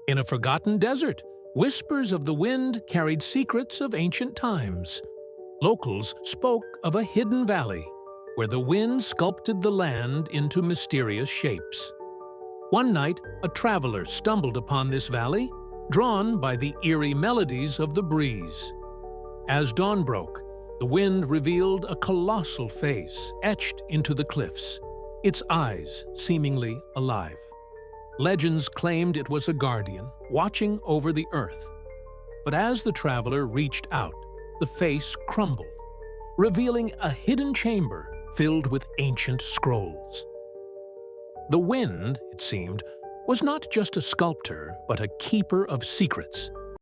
In a forgotten desert, whispers of the wind carried secrets of ancient times. Locals spoke of a hidden valley where the wind sculpted the land into mysterious shapes. One night, a traveler stumbled upon this valley, drawn by the eerie melodies of the breeze. As dawn broke, the wind revealed a colossal face etched into the cliffs, its eyes seemingly alive. Legends claimed it was a guardian, watching over the earth. But as the traveler reached out, the face crumbled, revealing a hidden chamber filled with ancient scrolls. The wind, it seemed, was not just a sculptor, but a keeper of secrets,